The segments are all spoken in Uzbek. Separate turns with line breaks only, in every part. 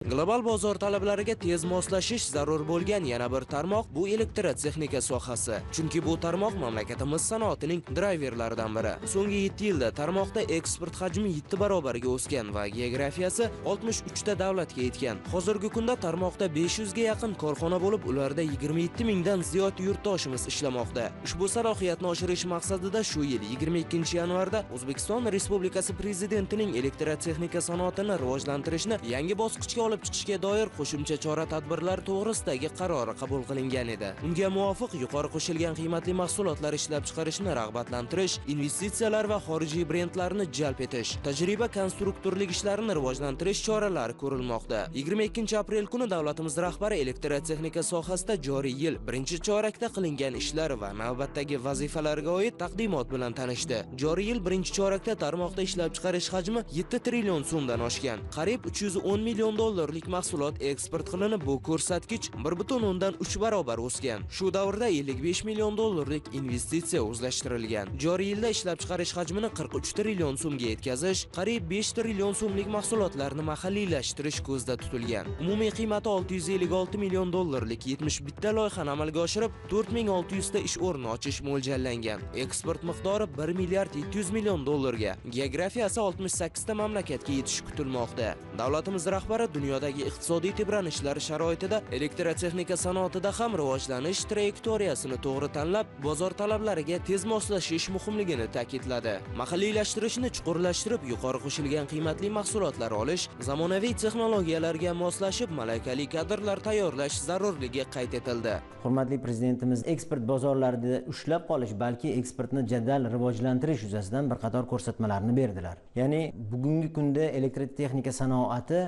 Global bozor talablariga tez moslashish zarur bo'lgan yana bir tarmoq bu elektrotexnika sohasi. Chunki bu tarmoq mamlakatimiz sanoatining driverlaridan biri. So'nggi 7 yilda tarmoqda eksport hajmi 7 barobarga o'sgan va geografiyasi 63 ta davlatga yetgan. Hozirgi kunda tarmoqda 500 ga yaqin korxona bo'lib, ularda 27 mingdan ziyod yurtdoshimiz ishlamoqda. Ushbu salohiyatni oshirish maqsadida shu yil 22-yanvarda O'zbekiston Respublikasi Prezidentining elektrotexnika sanoatini rivojlantirishni yangi bosqichga olib chiqishga doir qo'shimcha chora-tadbirlar to'g'risidagi qarori qabul qilingan edi. Unga muvofiq yuqori qo'shilgan qiymatli mahsulotlar ishlab chiqarishni rag'batlantirish, investitsiyalar va xorijiy brendlarni jalb etish, tajriba konstruktorlik ishlarini rivojlantirish choralari ko'rilmoqda. 22-aprel kuni davlatimiz rahbari elektrotexnika sohasida joriy yil birinchi chorakda qilingan ishlar va navbatdagi vazifalarga oid taqdimot bilan tanishdi. Joriy yil birinchi chorakda tarmoqda ishlab chiqarish hajmi 7 trillion so'mdan oshgan. Qariyb 310 million dollarlik mahsulot eksport qilinib, bu ko'rsatkich 1,3 barobar o'sgan. Shu davrda 55 million dollarlik investitsiya o'zlashtirilgan. Joriy yilda ishlab chiqarish hajmini 43 trillion so'mga yetkazish, qariyb 5 trillion so'mlik mahsulotlarni mahalliylashtirish ko'zda tutilgan. Umumiy qiymati 656 million dollarlik 71 ta loyihani amalga oshirib, 4600 ta ish o'rni ochish mo'ljallangan. Eksport miqdori 1 milliard 700 million dollarga, geografiyasi 68 ta mamlakatga yetishi kutilmoqda. Davlatimiz rahbari dunyodagi iqtisodiy tebranishlar sharoitida elektrotexnika sanoatida ham rivojlanish trayektoriyasini to'g'ri tanlab, bozor talablariga tez moslashish muhimligini ta'kidladi. Mahalliylashtirishni chuqurlashtirib, yuqori qo'shilgan qiymatli mahsulotlar olish, zamonaviy texnologiyalarga moslashib, malakali kadrlar tayyorlash zarurligi qayd etildi.
Hurmatli Prezidentimiz eksport bozorlarida ushlab qolish, balki eksportni jadal rivojlantirish yuzasidan bir qator ko'rsatmalarni berdilar. Ya'ni bugungi kunda elektrotexnika sanoati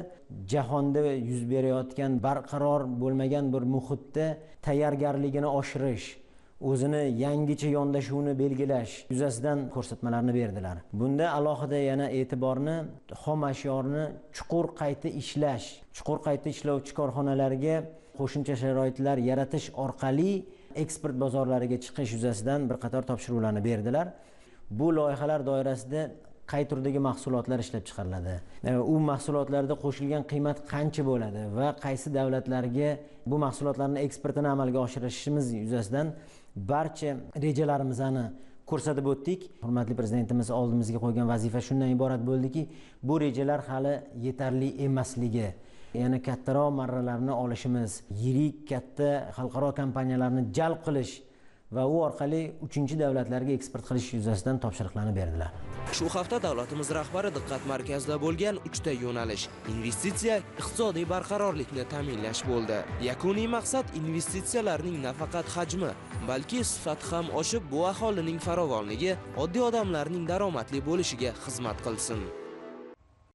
jahonda yuz berayotgan barqaror bo'lmagan bir muhitda tayyorgarligini oshirish, o'zini yangicha yondashuvni belgilash yuzasidan ko'rsatmalarni berdilar. Bunda alohida yana e'tiborni xom ashyoni chuqur qayta ishlovchi korxonalarga qo'shimcha sharoitlar yaratish orqali eksport bozorlariga chiqish yuzasidan bir qator topshiriqlarni berdilar. Bu loyihalar doirasida qay turdagi mahsulotlar ishlab chiqariladi, u mahsulotlarda qo'shilgan qiymat qancha bo'ladi va qaysi davlatlarga bu mahsulotlarni eksportini amalga oshirishimiz yuzasidan barcha rejalarimizni ko'rsatib o'tdik. Hurmatli Prezidentimiz oldimizga qo'ygan vazifa shundan iborat bo'ldiki, bu rejalar hali yetarli emasligi, yana kattaroq marralarni olishimiz, yirik katta xalqaro kompaniyalarni jalb qilish va u orqali 3-davlatlarga eksport qilish yuzasidan topshiriqlarni berdilar.
Shu hafta davlatimiz rahbari diqqat markazida bo'lgan 3 ta yo'nalish: investitsiya, iqtisodiy barqarorlikni ta'minlash bo'ldi. Yakuniy maqsad investitsiyalarning nafaqat hajmi, balki sifati ham oshib, bu aholining farovonligi, oddiy odamlarning daromadli bo'lishiga xizmat qilsin.